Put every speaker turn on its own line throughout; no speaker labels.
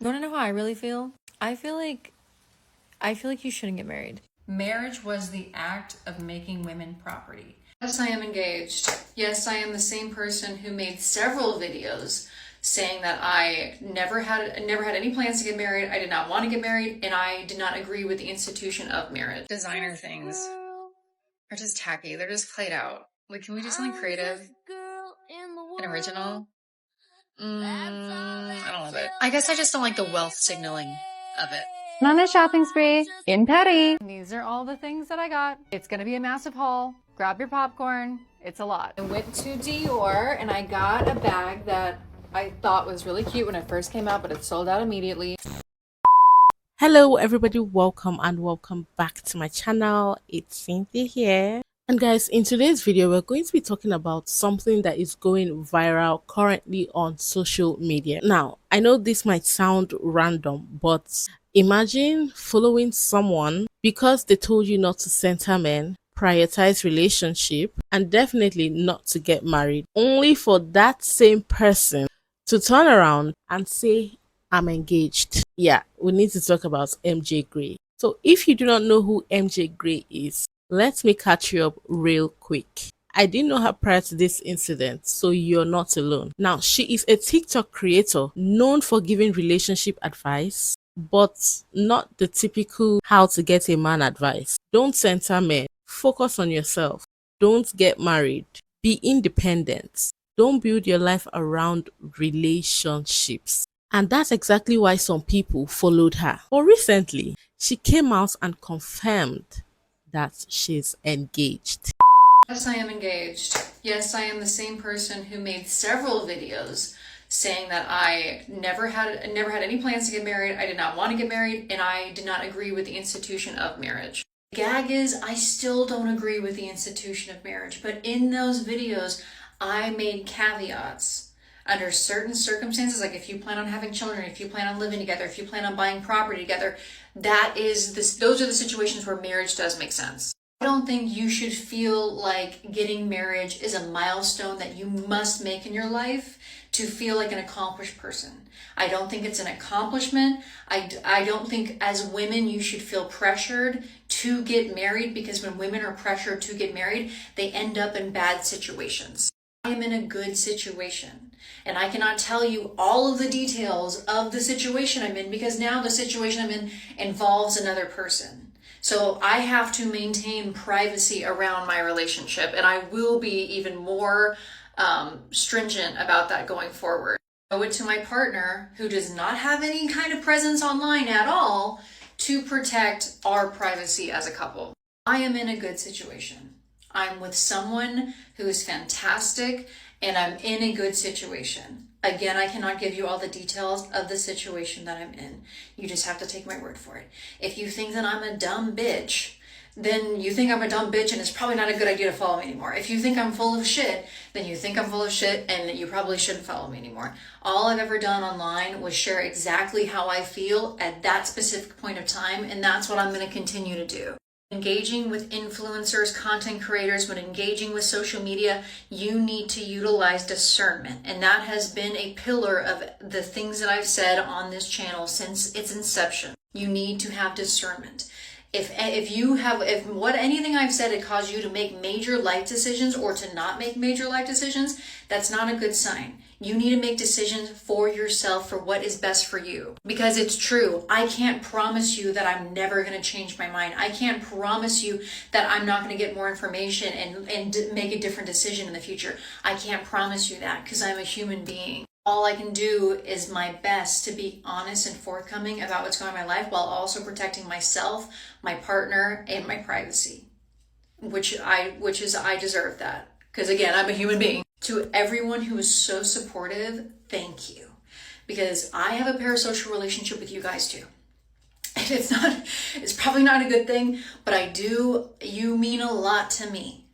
You want to know how I really feel? I feel like you shouldn't get married. Marriage was the act of making women property. Yes, I am engaged. Yes, I am the same person who made several videos saying that I never had any plans to get married. I did not want to get married, and I did not agree with the institution of marriage. Designer things are just tacky. They're just played out. Like, can we do something creative and original? I don't love it. I guess I just don't like the wealth signaling of it.
On a shopping spree in Paris.
These are all the things that I got. It's gonna be a massive haul. Grab your popcorn. It's a lot. I went to Dior and I got a bag that I thought was really cute when it first came out, but it sold out immediately.
Hello everybody, welcome and welcome back to my channel. It's Cynthia here. And guys, in today's video we're going to be talking about something that is going viral currently on social media. Now, I know this might sound random, but imagine following someone because they told you not to center men, prioritize relationship, and definitely not to get married, only for that same person to turn around and say, I'm engaged. Yeah, we need to talk about MJ Gray. So if you do not know who MJ Gray is, let me catch you up real quick. I didn't know her prior to this incident, so you're not alone. Now, she is a TikTok creator known for giving relationship advice, but not the typical how to get a man advice. Don't center men. Focus on yourself. Don't get married. Be independent. Don't build your life around relationships. And that's exactly why some people followed her. But recently, she came out and confirmed that she's engaged.
Yes, I am engaged. Yes, I am the same person who made several videos saying that I never had any plans to get married. I did not want to get married, and I did not agree with the institution of marriage. The gag is I still don't agree with the institution of marriage, but in those videos, I made caveats. Under certain circumstances, like if you plan on having children, if you plan on living together, if you plan on buying property together, those are the situations where marriage does make sense. I don't think you should feel like getting marriage is a milestone that you must make in your life to feel like an accomplished person. I don't think it's an accomplishment. I don't think as women you should feel pressured to get married, because when women are pressured to get married, they end up in bad situations. I am in a good situation, and I cannot tell you all of the details of the situation I'm in because now the situation I'm in involves another person. So I have to maintain privacy around my relationship, and I will be even more stringent about that going forward. I owe it to my partner, who does not have any kind of presence online at all, to protect our privacy as a couple. I am in a good situation. I'm with someone who is fantastic, and I'm in a good situation. Again, I cannot give you all the details of the situation that I'm in. You just have to take my word for it. If you think that I'm a dumb bitch, then you think I'm a dumb bitch, and it's probably not a good idea to follow me anymore. If you think I'm full of shit, then you think I'm full of shit, and you probably shouldn't follow me anymore. All I've ever done online was share exactly how I feel at that specific point of time, and that's what I'm going to continue to do. Engaging with influencers, content creators, when engaging with social media, you need to utilize discernment. And that has been a pillar of the things that I've said on this channel since its inception. You need to have discernment. If anything I've said had caused you to make major life decisions or to not make major life decisions, that's not a good sign. You need to make decisions for yourself for what is best for you. Because it's true. I can't promise you that I'm never going to change my mind. I can't promise you that I'm not going to get more information and make a different decision in the future. I can't promise you that because I'm a human being. All I can do is my best to be honest and forthcoming about what's going on in my life while also protecting myself, my partner, and my privacy, which I deserve that. Because again, I'm a human being. To everyone who is so supportive, thank you. Because I have a parasocial relationship with you guys too. And it's probably not a good thing, but you mean a lot to me.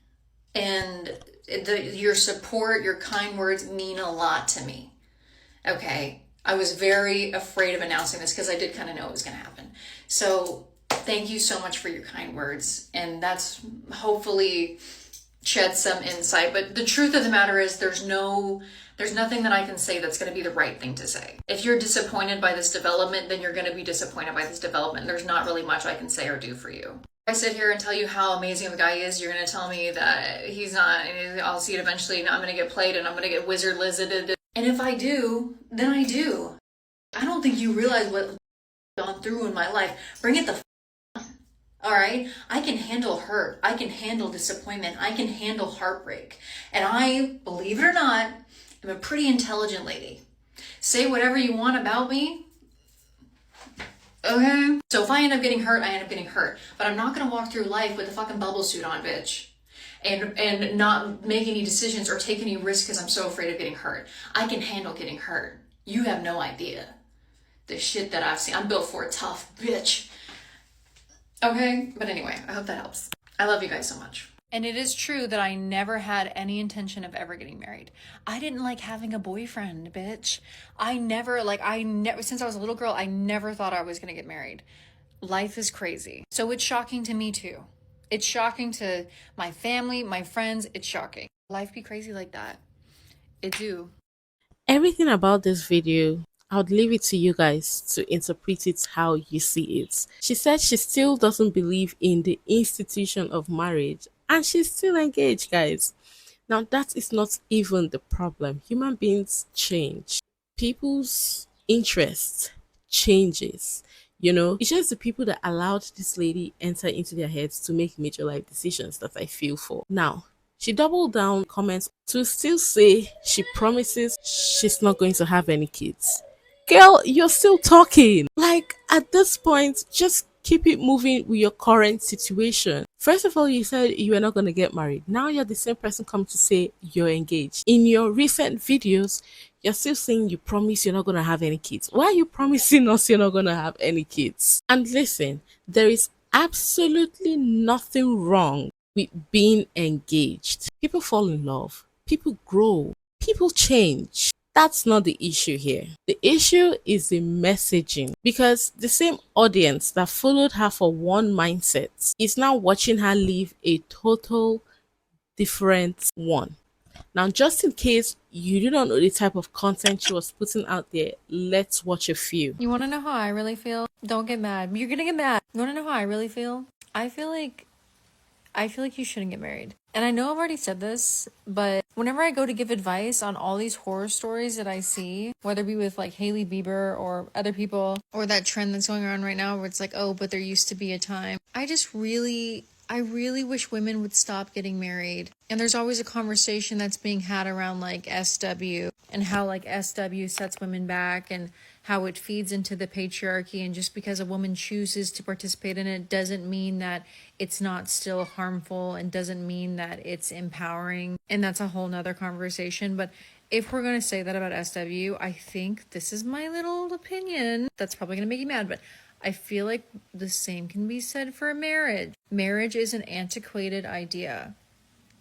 And your support, your kind words mean a lot to me. Okay, I was very afraid of announcing this because I did kind of know it was going to happen. So thank you so much for your kind words. And that's hopefully shed some insight. But the truth of the matter is there's no There's nothing that I can say that's going to be the right thing to say. If you're disappointed by this development, then you're going to be disappointed by this development. There's not really much I can say or do for you. If I sit here and tell you how amazing the guy is, you're going to tell me that he's not, and I'll see it eventually, and I'm going to get played, and I'm going to get wizard lizarded. And if I do, then I do. I don't think you realize what I've gone through in my life. Bring it the all right? I can handle hurt. I can handle disappointment. I can handle heartbreak. And I, believe it or not, am a pretty intelligent lady. Say whatever you want about me. Okay? So if I end up getting hurt, I end up getting hurt. But I'm not going to walk through life with a fucking bubble suit on, bitch. And not make any decisions or take any risks because I'm so afraid of getting hurt. I can handle getting hurt. You have no idea. The shit that I've seen. I'm built for a tough bitch. Okay, but anyway, I hope that helps. I love you guys so much. And it is true that I never had any intention of ever getting married. I didn't like having a boyfriend, bitch. Since I was a little girl, I never thought I was gonna get married. Life is crazy. So it's shocking to me too. It's shocking to my family, my friends, it's shocking. Life be crazy like that. It do.
Everything about this video, I would leave it to you guys to interpret it how you see it. She said she still doesn't believe in the institution of marriage and she's still engaged, guys. Now, that is not even the problem. Human beings change. People's interest changes. It's just the people that allowed this lady enter into their heads to make major life decisions that I feel for. Now, she doubled down comments to still say she promises she's not going to have any kids. Girl, you're still talking. Like, at this point, just keep it moving with your current situation. First of all, you said you were not going to get married. Now you're the same person come to say you're engaged. In your recent videos, you're still saying you promise you're not going to have any kids. Why are you promising us you're not going to have any kids? And listen, there is absolutely nothing wrong with being engaged. People fall in love. People grow. People change. That's not the issue here. The issue is the messaging, because the same audience that followed her for one mindset is now watching her live a total different one. Now, just in case you do not know the type of content she was putting out there, let's watch a few.
You want to know how I really feel? Don't get mad. You're gonna get mad. You want to know how I really feel? I feel like you shouldn't get married. And I know I've already said this, but whenever I go to give advice on all these horror stories that I see, whether it be with like Hailey Bieber or other people, or that trend that's going on right now where it's like, oh, but there used to be a time. I really wish women would stop getting married. And there's always a conversation that's being had around like SW and how like SW sets women back and how it feeds into the patriarchy. And just because a woman chooses to participate in it doesn't mean that it's not still harmful and doesn't mean that it's empowering. And that's a whole nother conversation. But if we're going to say that about SW, I think this is my little opinion. That's probably going to make you mad, but I feel like the same can be said for marriage. Marriage is an antiquated idea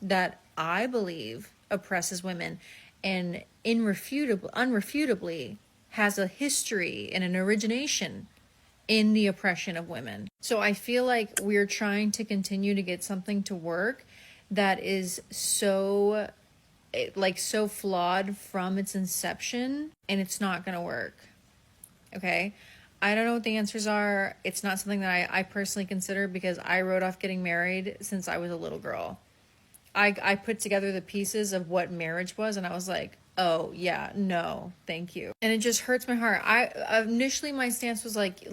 that I believe oppresses women and unrefutably has a history and an origination in the oppression of women. So I feel like we're trying to continue to get something to work that is so flawed from its inception, and it's not going to work. Okay? I don't know what the answers are. It's not something that I personally consider because I wrote off getting married since I was a little girl. I put together the pieces of what marriage was and I was like, oh yeah, no, thank you. And it just hurts my heart. Initially my stance was like,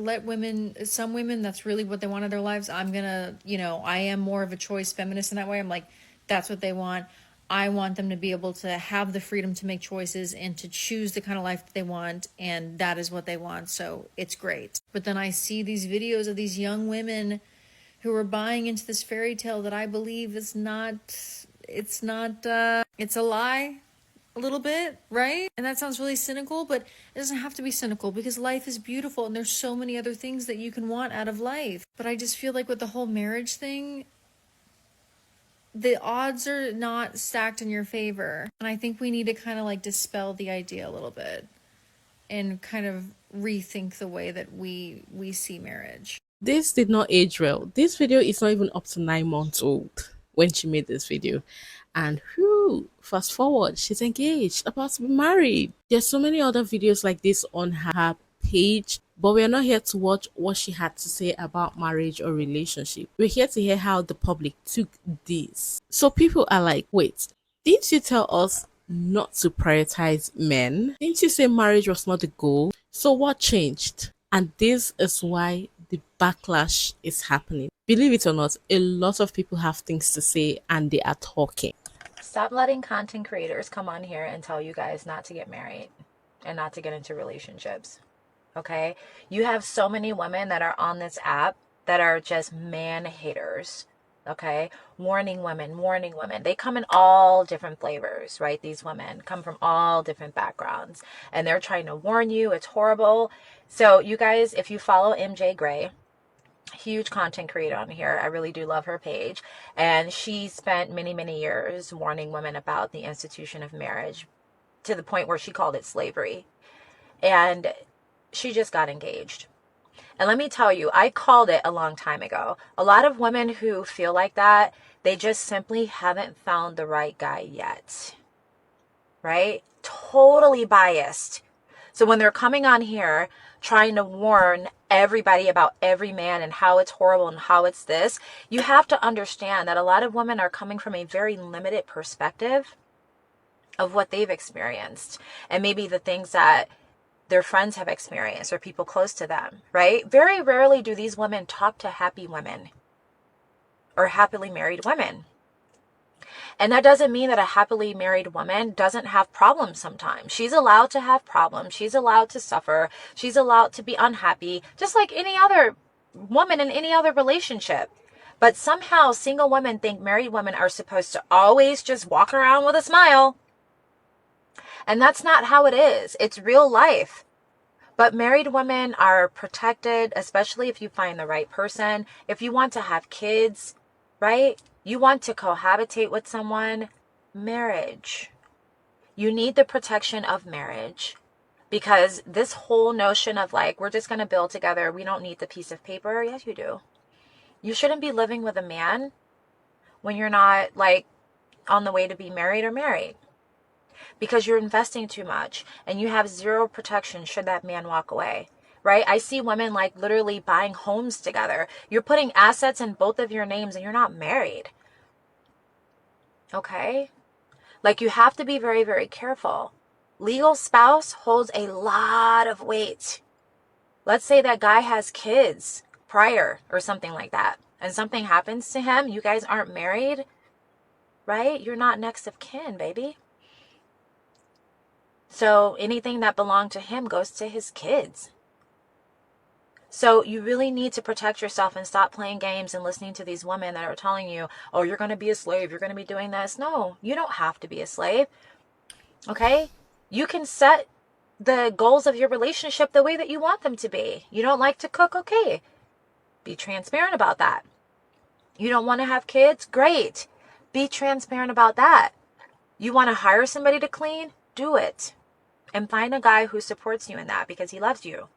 some women, that's really what they want in their lives. I'm gonna, I am more of a choice feminist in that way. I'm like, that's what they want. I want them to be able to have the freedom to make choices and to choose the kind of life that they want, and that is what they want, so it's great. But then I see these videos of these young women who are buying into this fairy tale that I believe is it's a lie a little bit, right? And that sounds really cynical, but it doesn't have to be cynical because life is beautiful and there's so many other things that you can want out of life. But I just feel like with the whole marriage thing, the odds are not stacked in your favor. And I think we need to kind of like dispel the idea a little bit and kind of rethink the way that we see marriage.
This did not age well. This video is not even up to 9 months old when she made this video. And whew, fast forward, she's engaged, about to be married. There's so many other videos like this on her page, but we're not here to watch what she had to say about marriage or relationship. We're here to hear how the public took this. So people are like, wait, didn't you tell us not to prioritize men? Didn't you say marriage was not the goal? So what changed? And this is why the backlash is happening. Believe it or not, a lot of people have things to say and they are talking.
Stop letting content creators come on here and tell you guys not to get married and not to get into relationships. Okay? You have so many women that are on this app that are just man haters. Okay? Warning women, warning women. They come in all different flavors, right? These women come from all different backgrounds and they're trying to warn you. It's horrible. So you guys, if you follow MJ Gray, huge content creator on here. I really do love her page. And she spent many, many years warning women about the institution of marriage to the point where she called it slavery. And she just got engaged. And let me tell you, I called it a long time ago. A lot of women who feel like that, they just simply haven't found the right guy yet. Right? Totally biased. So when they're coming on here trying to warn everybody about every man and how it's horrible and how it's this, you have to understand that a lot of women are coming from a very limited perspective of what they've experienced and maybe the things that their friends have experienced or people close to them, right? Very rarely do these women talk to happy women or happily married women. And that doesn't mean that a happily married woman doesn't have problems sometimes. She's allowed to have problems. She's allowed to suffer. She's allowed to be unhappy, just like any other woman in any other relationship. But somehow single women think married women are supposed to always just walk around with a smile. And that's not how it is. It's real life. But married women are protected, especially if you find the right person. If you want to have kids, right? You want to cohabitate with someone, marriage. You need the protection of marriage because this whole notion of like, we're just going to build together. We don't need the piece of paper. Yes, you do. You shouldn't be living with a man when you're not like on the way to be married or married because you're investing too much and you have zero protection should that man walk away. Right? I see women like literally buying homes together. You're putting assets in both of your names and you're not married. Okay? Like you have to be very, very careful. Legal spouse holds a lot of weight. Let's say that guy has kids prior or something like that. And something happens to him. You guys aren't married. Right? You're not next of kin, baby. So anything that belonged to him goes to his kids. So you really need to protect yourself and stop playing games and listening to these women that are telling you, oh, you're going to be a slave. You're going to be doing this. No, you don't have to be a slave. Okay? You can set the goals of your relationship the way that you want them to be. You don't like to cook? Okay. Be transparent about that. You don't want to have kids? Great. Be transparent about that. You want to hire somebody to clean? Do it. And find a guy who supports you in that because he loves you.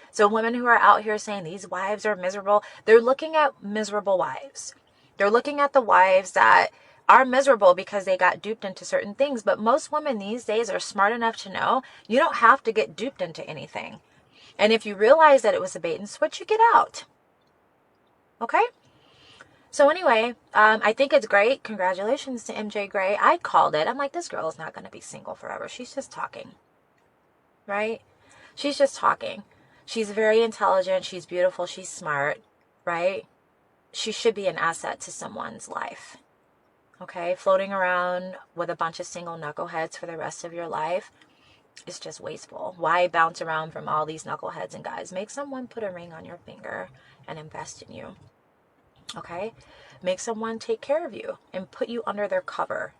So women who are out here saying these wives are miserable, they're looking at miserable wives. They're looking at the wives that are miserable because they got duped into certain things. But most women these days are smart enough to know you don't have to get duped into anything. And if you realize that it was a bait and switch, you get out. Okay? So anyway, I think it's great. Congratulations to MJ Gray. I called it. I'm like, this girl is not going to be single forever. She's just talking. Right? She's just talking. She's very intelligent. She's beautiful. She's smart, right? She should be an asset to someone's life. Okay? Floating around with a bunch of single knuckleheads for the rest of your life is just wasteful. Why bounce around from all these knuckleheads and guys? Make someone put a ring on your finger and invest in you. Okay? Make someone take care of you and put you under their cover.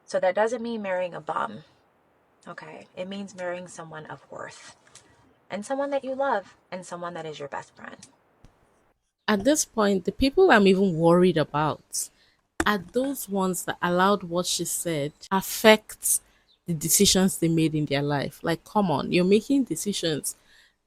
So that doesn't mean marrying a bum. Okay? It means marrying someone of worth. And someone that you love, and someone that is your best friend.
At this point, the people I'm even worried about are those ones that allowed what she said affect the decisions they made in their life. Like, come on, you're making decisions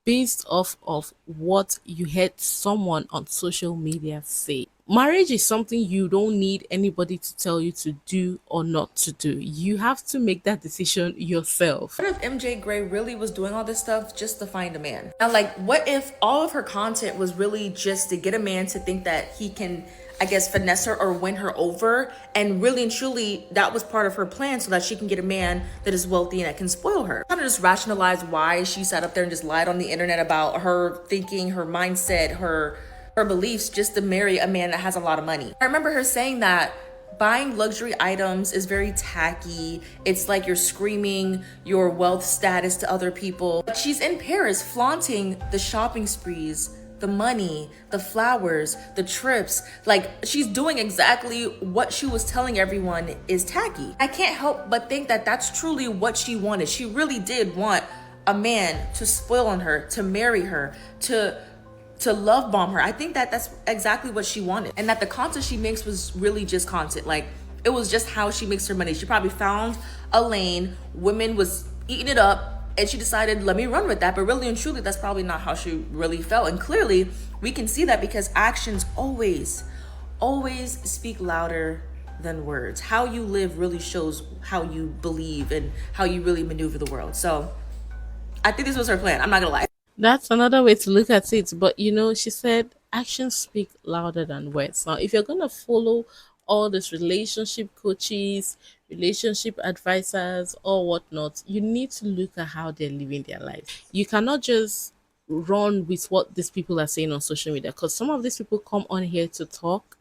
based off of what you heard someone on social media say. Marriage is something you don't need anybody to tell you to do or not to do. You have to make that decision yourself.
What if MJ Gray really was doing all this stuff just to find a man? Now, like, what if all of her content was really just to get a man to think that he can, I guess, finesse her or win her over, and really and truly that was part of her plan so that she can get a man that is wealthy and that can spoil her? Kind of just rationalize why she sat up there and just lied on the internet about her thinking, her mindset, her beliefs, just to marry a man that has a lot of money. I remember her saying that buying luxury items is very tacky. It's like you're screaming your wealth status to other people. But she's in Paris flaunting the shopping sprees, the money, the flowers, the trips. Like, she's doing exactly what she was telling everyone is tacky. I can't help but think that that's truly what she wanted. She really did want a man to spoil on her, to marry her, to love bomb her. I think that that's exactly what she wanted, and that the content she makes was really just content. Like, it was just how she makes her money. She probably found a lane, women was eating it up, and she decided, let me run with that. But really and truly, that's probably not how she really felt. And clearly we can see that because actions always speak louder than words. How you live really shows how you believe and how you really maneuver the world. So I think this was her plan. I'm not gonna lie.
That's another way to look at it. But she said actions speak louder than words. Now, if you're going to follow all these relationship coaches, relationship advisors, or whatnot, you need to look at how they're living their lives. You cannot just run with what these people are saying on social media, because some of these people come on here to talk,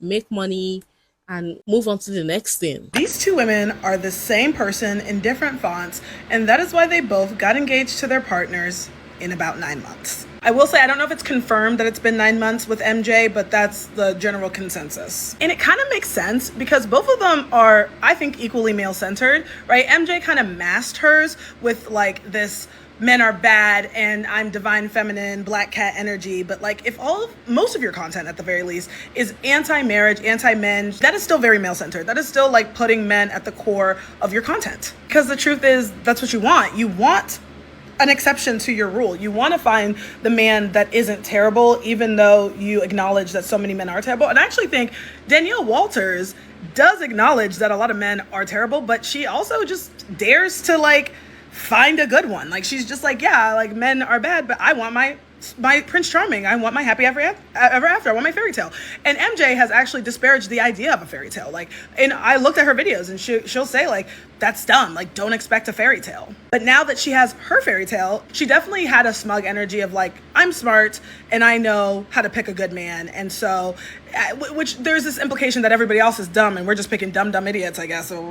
make money, and move on to the next thing.
These two women are the same person in different fonts, and that is why they both got engaged to their partners in about 9 months. I will say, I don't know if it's confirmed that it's been 9 months with MJ, but that's the general consensus. And it kind of makes sense because both of them are, I think, equally male-centered, right? MJ kind of masked hers with like this men are bad and I'm divine feminine, black cat energy. But like, if most of your content at the very least is anti-marriage, anti-men, that is still very male-centered. That is still like putting men at the core of your content. Because the truth is, that's what you want. You want an exception to your rule. You want to find the man that isn't terrible, even though you acknowledge that so many men are terrible. And I actually think Danielle Walters does acknowledge that a lot of men are terrible, but she also just dares to like find a good one. Like, she's just like, yeah, like men are bad, but I want my Prince Charming. I want my happy ever after. I want my fairy tale. And MJ has actually disparaged the idea of a fairy tale. Like, and I looked at her videos and she'll say like, that's dumb. Like, don't expect a fairy tale. But now that she has her fairy tale, she definitely had a smug energy of like, I'm smart and I know how to pick a good man. And so, which there's this implication that everybody else is dumb and we're just picking dumb idiots, I guess. So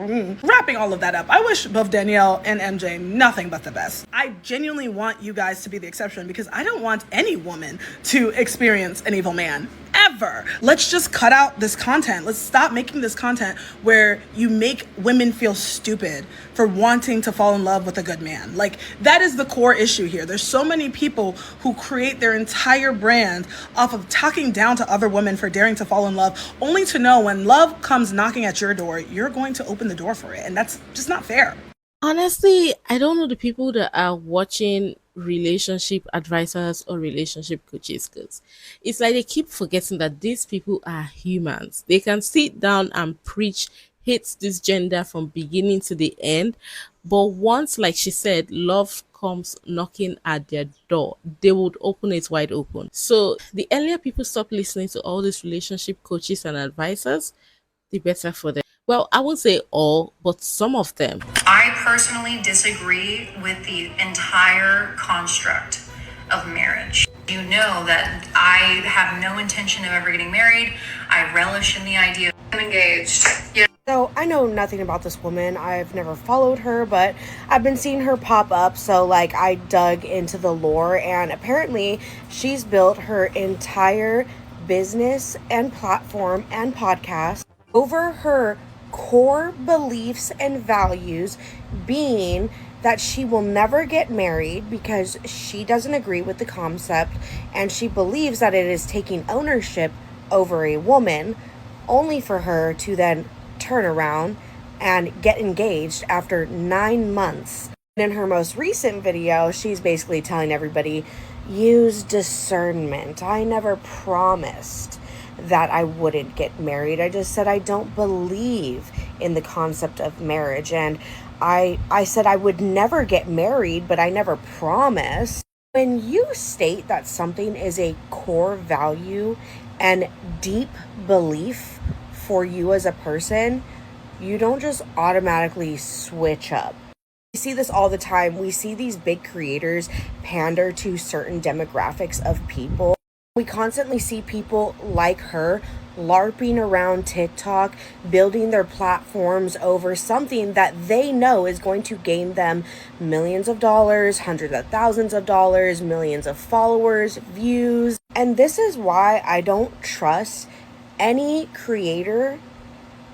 wrapping all of that up, I wish both Danielle and MJ nothing but the best. I genuinely want you guys to be the exception because I don't want any woman to experience an evil man. Ever. Let's just cut out this content. Let's stop making this content where you make women feel stupid for wanting to fall in love with a good man. Like, that is the core issue here. There's so many people who create their entire brand off of talking down to other women for daring to fall in love, only to know when love comes knocking at your door, you're going to open the door for it. And that's just not fair.
Honestly, I don't know the people that are watching relationship advisors or relationship coaches, because it's like they keep forgetting that these people are humans. They can sit down and preach hate this gender from beginning to the end, but once, like she said, love comes knocking at their door, they would open it wide open. So the earlier people stop listening to all these relationship coaches and advisors, the better for them. Well, I won't say all, but some of them.
I personally disagree with the entire construct of marriage. You know that I have no intention of ever getting married. I relish in the idea of getting engaged. Yeah.
So I know nothing about this woman. I've never followed her, but I've been seeing her pop up. So like, I dug into the lore, and apparently she's built her entire business and platform and podcast over her core beliefs and values being that she will never get married because she doesn't agree with the concept, and she believes that it is taking ownership over a woman, only for her to then turn around and get engaged after 9 months. In her most recent video, she's basically telling everybody, use discernment. I never promised that I wouldn't get married. I just said I don't believe in the concept of marriage. And I said I would never get married, but I never promised. When you state that something is a core value and deep belief for you as a person, you don't just automatically switch up. We see this all the time. We see these big creators pander to certain demographics of people. We constantly see people like her LARPing around TikTok, building their platforms over something that they know is going to gain them millions of dollars, hundreds of thousands of dollars, millions of followers, views. And this is why I don't trust any creator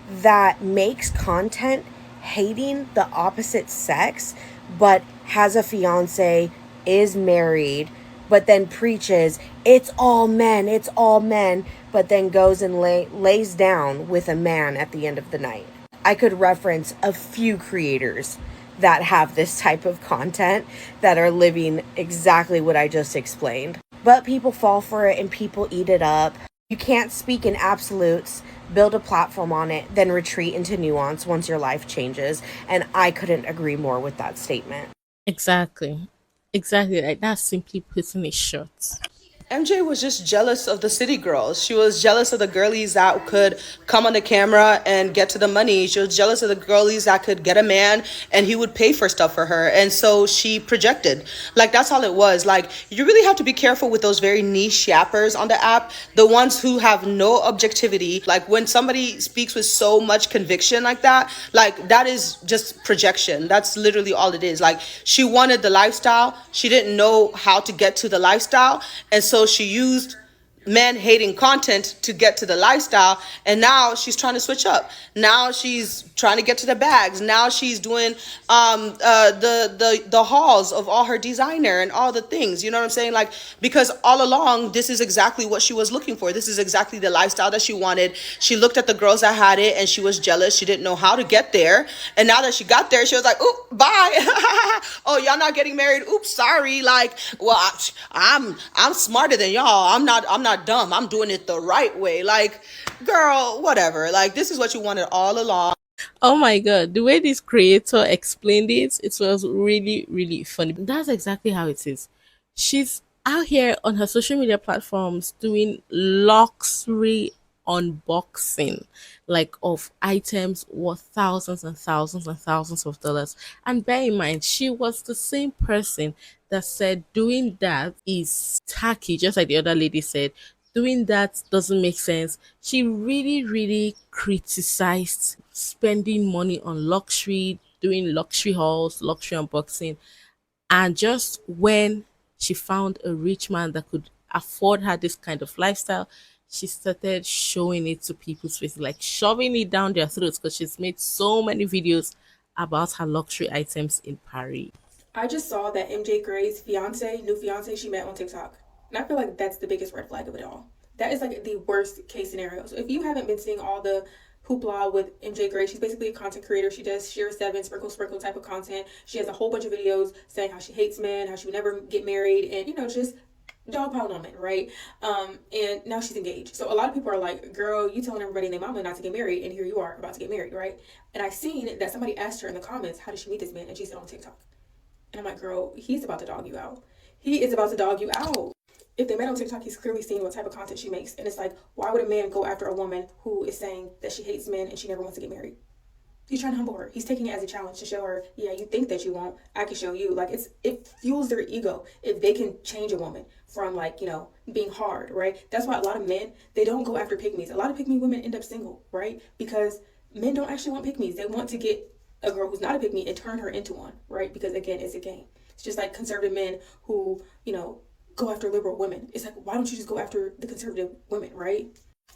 that makes content hating the opposite sex, but has a fiance, is married, but then preaches, it's all men, but then goes and lays down with a man at the end of the night. I could reference a few creators that have this type of content that are living exactly what I just explained. But people fall for it and people eat it up. You can't speak in absolutes, build a platform on it, then retreat into nuance once your life changes. And I couldn't agree more with that statement.
Exactly. Exactly. Like that's simply putting it short.
MJ was just jealous of the city girls. She was jealous of the girlies that could come on the camera and get to the money. She was jealous of the girlies that could get a man and he would pay for stuff for her. And so she projected. Like, that's all it was. Like, you really have to be careful with those very niche yappers on the app, the ones who have no objectivity. Like, when somebody speaks with so much conviction like that is just projection. That's literally all it is. Like, she wanted the lifestyle. She didn't know how to get to the lifestyle. And so she used man-hating content to get to the lifestyle, and now she's trying to switch up. Now she's trying to get to the bags. Now she's doing the hauls of all her designer and all the things. You know what I'm saying? Like, because all along, this is exactly what she was looking for. This is exactly the lifestyle that she wanted. She looked at the girls that had it, and she was jealous. She didn't know how to get there, and now that she got there, she was like, "Oop, bye." Oh, y'all not getting married? Oops, sorry. Like, well, I'm smarter than y'all. I'm not dumb. I'm doing it the right way. Like, girl, whatever. Like, this is what you wanted all along.
Oh my god, the way this creator explained it was really, really funny. That's exactly how it is. She's out here on her social media platforms doing luxury unboxing, like of items worth thousands and thousands and thousands of dollars. And bear in mind, she was the same person that said doing that is tacky, just like the other lady said. Doing that doesn't make sense. She really, really criticized spending money on luxury, doing luxury hauls, luxury unboxing. And just when she found a rich man that could afford her this kind of lifestyle, she started showing it to people's faces, like shoving it down their throats, because she's made so many videos about her luxury items in Paris.
I just saw that MJ Gray's new fiance she met on TikTok. And I feel like that's the biggest red flag of it all. That is like the worst case scenario. So if you haven't been seeing all the hoopla with MJ Gray, she's basically a content creator. She does share 7, sprinkle type of content. She has a whole bunch of videos saying how she hates men, how she would never get married, and just dogpiling on men, right? And now she's engaged. So a lot of people are like, girl, you telling everybody and their mama not to get married, and here you are about to get married, right? And I seen that somebody asked her in the comments, how did she meet this man? And she said on TikTok. And I'm like, girl, he's about to dog you out. He is about to dog you out. If they met on TikTok, he's clearly seeing what type of content she makes. And it's like, why would a man go after a woman who is saying that she hates men and she never wants to get married? He's trying to humble her. He's taking it as a challenge to show her, yeah, you think that you won't, I can show you. Like, it fuels their ego if they can change a woman from, like, being hard, right? That's why a lot of men, they don't go after pygmies. A lot of pygmy women end up single, right? Because men don't actually want pygmies. They want to get a girl who's not a pygmy and turn her into one, right? Because again, it's a game. It's just like conservative men who, go after liberal women. It's like, why don't you just go after the conservative women, right?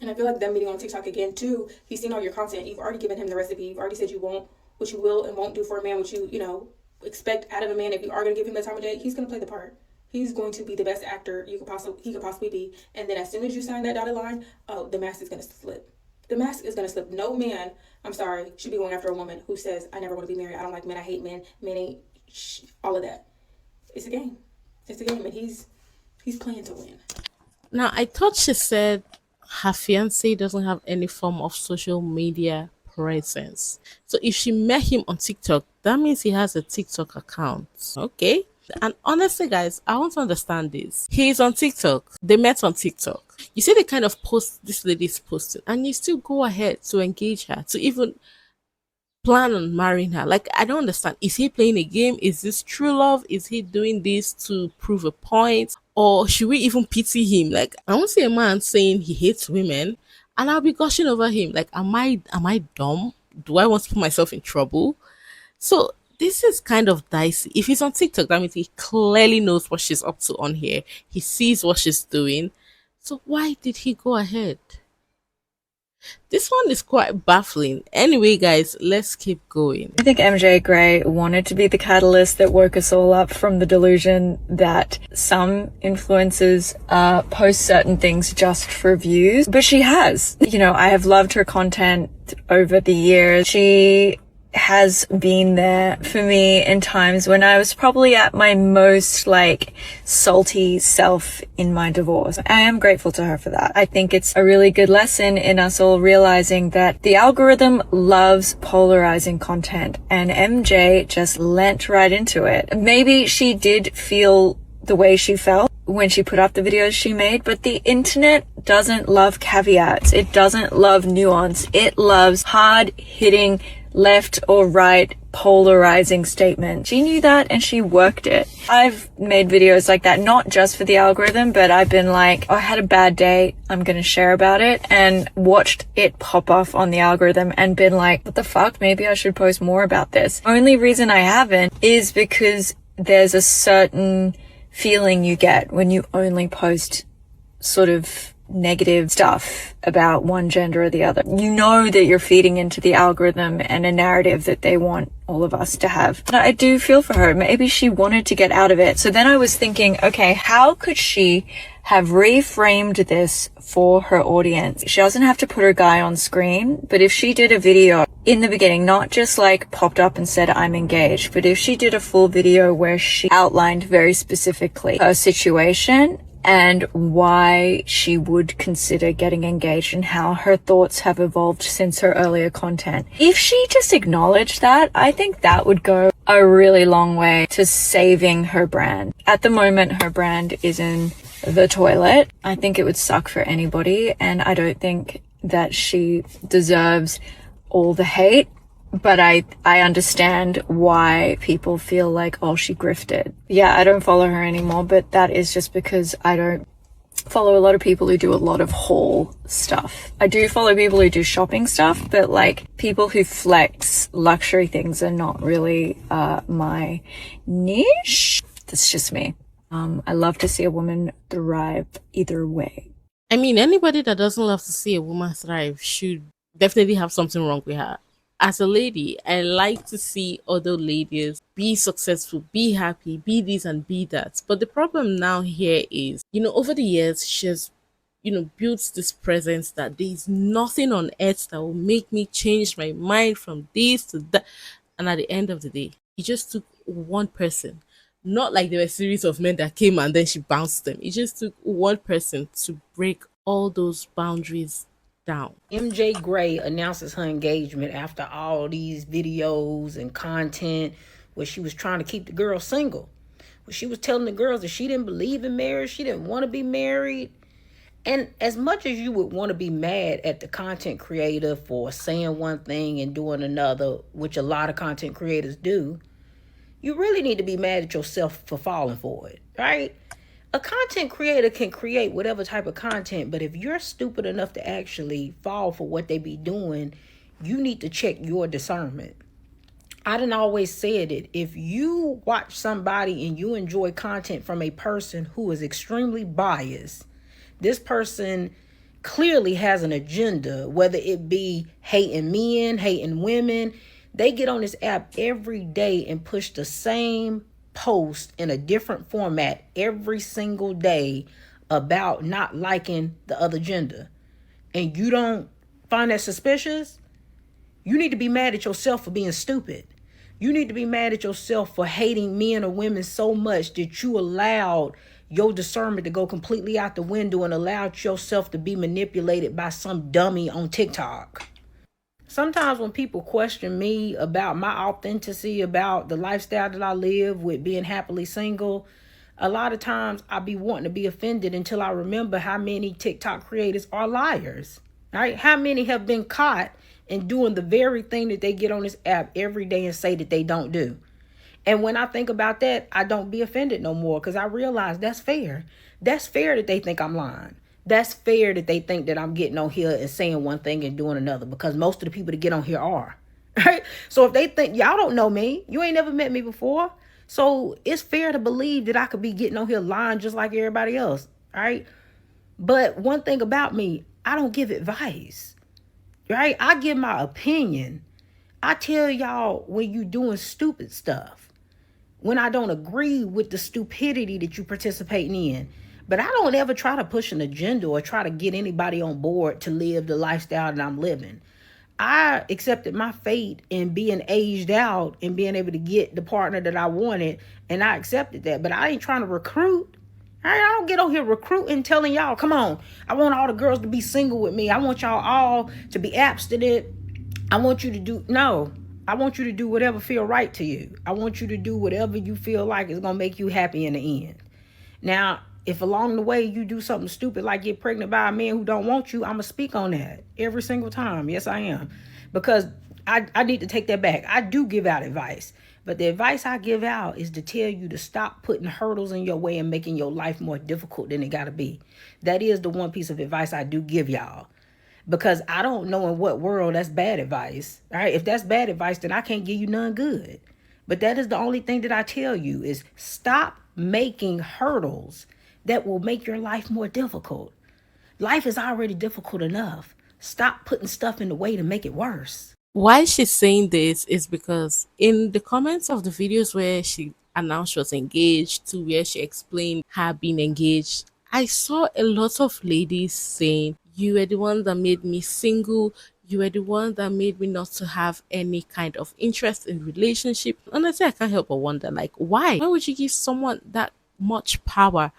And I feel like them meeting on TikTok again too, he's seen all your content. You've already given him the recipe. You've already said what you will and won't do for a man, what you, expect out of a man. If you are going to give him the time of day, he's going to play the part. He's going to be the best actor he could possibly be. And then as soon as you sign that dotted line, the mask is going to slip. The mask is going to slip. No man, I'm sorry, should be going after a woman who says, I never want to be married. I don't like men. I hate men. Men ain't all of that. It's a game. It's a game, and he's playing to win.
Now, I thought she said her fiance doesn't have any form of social media presence. So if she met him on TikTok, that means he has a TikTok account. Okay. And honestly, guys, I want to understand this. He's on TikTok. They met on TikTok. You see the kind of post this lady's posting, and you still go ahead to engage her, to even plan on marrying her. Like, I don't understand. Is he playing a game? Is this true love? Is he doing this to prove a point? Or should we even pity him? Like, I won't see a man saying he hates women and I'll be gushing over him. Like, am I dumb? Do I want to put myself in trouble? So this is kind of dicey. If he's on TikTok, that means he clearly knows what she's up to on here. He sees what she's doing. So why did he go ahead? This one is quite baffling. Anyway, guys, let's keep going.
I think MJ Gray wanted to be the catalyst that woke us all up from the delusion that some influencers post certain things just for views. But she has. You know, I have loved her content over the years. She has been there for me in times when I was probably at my most like salty self in my divorce. I am grateful to her for that. I think it's a really good lesson in us all realizing that the algorithm loves polarizing content, and MJ just leant right into it. Maybe she did feel the way she felt when she put up the videos she made, but the internet doesn't love caveats. It doesn't love nuance. It loves hard-hitting left or right polarizing statement. She knew that and she worked it. I've made videos like that, not just for the algorithm, but I've been like, oh, I had a bad day, I'm gonna share about it, and watched it pop off on the algorithm and been like, what the fuck, maybe I should post more about this. Only reason I haven't is because there's a certain feeling you get when you only post sort of negative stuff about one gender or the other. You know that you're feeding into the algorithm and a narrative that they want all of us to have. And I do feel for her. Maybe she wanted to get out of it. So then I was thinking, okay, how could she have reframed this for her audience? She doesn't have to put her guy on screen, but if she did a video in the beginning, not just like popped up and said, I'm engaged, but if she did a full video where she outlined very specifically her situation and why she would consider getting engaged and how her thoughts have evolved since her earlier content. If she just acknowledged that, I think that would go a really long way to saving her brand. At the moment, her brand is in the toilet. I think it would suck for anybody, and I don't think that she deserves all the hate. But I understand why people feel like, oh, she grifted. Yeah, I don't follow her anymore, but that is just because I don't follow a lot of people who do a lot of haul stuff. I do follow people who do shopping stuff, but like people who flex luxury things are not really my niche. That's just me. I love to see a woman thrive either way.
I mean, anybody that doesn't love to see a woman thrive should definitely have something wrong with her. As a lady, I like to see other ladies be successful, be happy, be this and be that. But the problem now here is, over the years, she's, built this presence that there's nothing on earth that will make me change my mind from this to that. And at the end of the day, it just took one person. Not like there were a series of men that came and then she bounced them. It just took one person to break all those boundaries down.
MJ Gray announces her engagement after all these videos and content where she was trying to keep the girl single. Where she was telling the girls that she didn't believe in marriage, she didn't want to be married. And as much as you would want to be mad at the content creator for saying one thing and doing another, which a lot of content creators do, you really need to be mad at yourself for falling for it, right? A content creator can create whatever type of content, but if you're stupid enough to actually fall for what they be doing, you need to check your discernment. I done always said it. If you watch somebody and you enjoy content from a person who is extremely biased, this person clearly has an agenda, whether it be hating men, hating women. They get on this app every day and push the same post in a different format every single day about not liking the other gender, and you don't find that suspicious, you need to be mad at yourself for being stupid. You need to be mad at yourself for hating men or women so much that you allowed your discernment to go completely out the window and allowed yourself to be manipulated by some dummy on TikTok. Sometimes when people question me about my authenticity, about the lifestyle that I live with being happily single, a lot of times I be wanting to be offended until I remember how many TikTok creators are liars, right? How many have been caught in doing the very thing that they get on this app every day and say that they don't do. And when I think about that, I don't be offended no more because I realize that's fair. That's fair that they think I'm lying. That's fair that they think that I'm getting on here and saying one thing and doing another, because most of the people that get on here are. Right? So if they think, y'all don't know me, you ain't never met me before. So it's fair to believe that I could be getting on here lying just like everybody else. Right? But one thing about me, I don't give advice. Right? I give my opinion. I tell y'all when you doing stupid stuff, when I don't agree with the stupidity that you participating in. But I don't ever try to push an agenda or try to get anybody on board to live the lifestyle that I'm living. I accepted my fate in being aged out and being able to get the partner that I wanted, and I accepted that. But I ain't trying to recruit. I don't get on here recruiting, telling y'all, come on, I want all the girls to be single with me. I want y'all all to be abstinent. I want you to do, no, I want you to do whatever feel right to you. I want you to do whatever you feel like is going to make you happy in the end. Now, if along the way you do something stupid like get pregnant by a man who don't want you, I'm going to speak on that every single time. Yes, I am. Because I need to take that back. I do give out advice. But the advice I give out is to tell you to stop putting hurdles in your way and making your life more difficult than it got to be. That is the one piece of advice I do give y'all. Because I don't know in what world that's bad advice. All right. If that's bad advice, then I can't give you none good. But that is the only thing that I tell you is stop making hurdles that will make your life more difficult. Life is already difficult enough. Stop putting stuff in the way to make it worse.
Why she's saying this is because in the comments of the videos where she announced she was engaged to where she explained her being engaged, I saw a lot of ladies saying, you were the one that made me single. You were the one that made me not to have any kind of interest in relationship. Honestly, I can't help but wonder, like, why? Why would you give someone that much power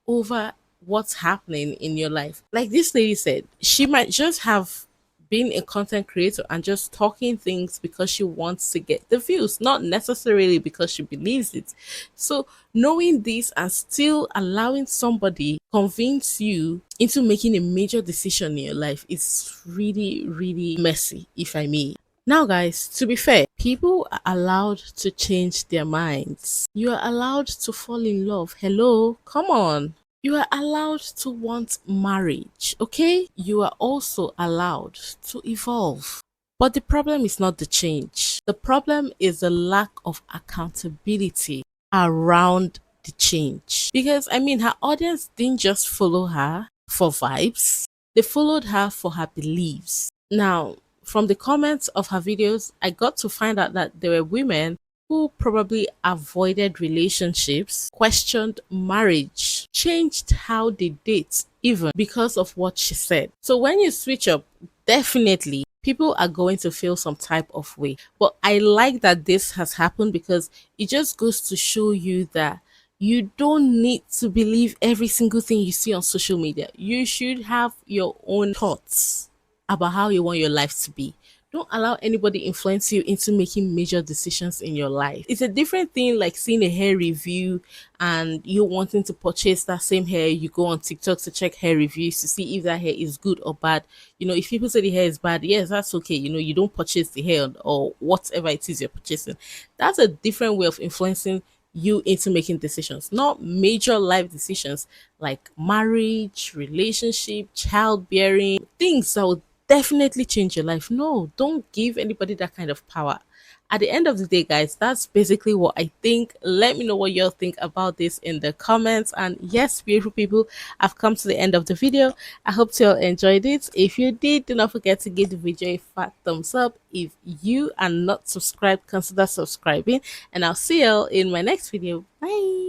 over what's happening in your life? Like this lady said, she might just have been a content creator and just talking things because she wants to get the views, not necessarily because she believes it. So knowing this and still allowing somebody convince you into making a major decision in your life is really, really messy, if I may. Now, guys, to be fair, people are allowed to change their minds. You are allowed to fall in love. Hello, come on. You are allowed to want marriage, okay? You are also allowed to evolve. But the problem is not the change. The problem is the lack of accountability around the change. Because, I mean, her audience didn't just follow her for vibes. They followed her for her beliefs. Now, from the comments of her videos, I got to find out that there were women who probably avoided relationships, questioned marriage, changed how they date even because of what she said. So when you switch up, definitely people are going to feel some type of way. But I like that this has happened because it just goes to show you that you don't need to believe every single thing you see on social media. You should have your own thoughts about how you want your life to be. Don't allow anybody influence you into making major decisions in your life. It's a different thing like seeing a hair review and you wanting to purchase that same hair. You go on TikTok to check hair reviews to see if that hair is good or bad. You know, if people say the hair is bad, yes, that's okay. You know, you don't purchase the hair or whatever it is you're purchasing. That's a different way of influencing you into making decisions, not major life decisions like marriage, relationship, childbearing, things that would definitely change your life. No, don't give anybody that kind of power. At the end of the day, guys, that's basically what I think. Let me know what y'all think about this in the comments. And yes, beautiful people, I've come to the end of the video. I hope you all enjoyed it. If you did, do not forget to give the video a fat thumbs up. If you are not subscribed, consider subscribing. And I'll see y'all in my next video. Bye.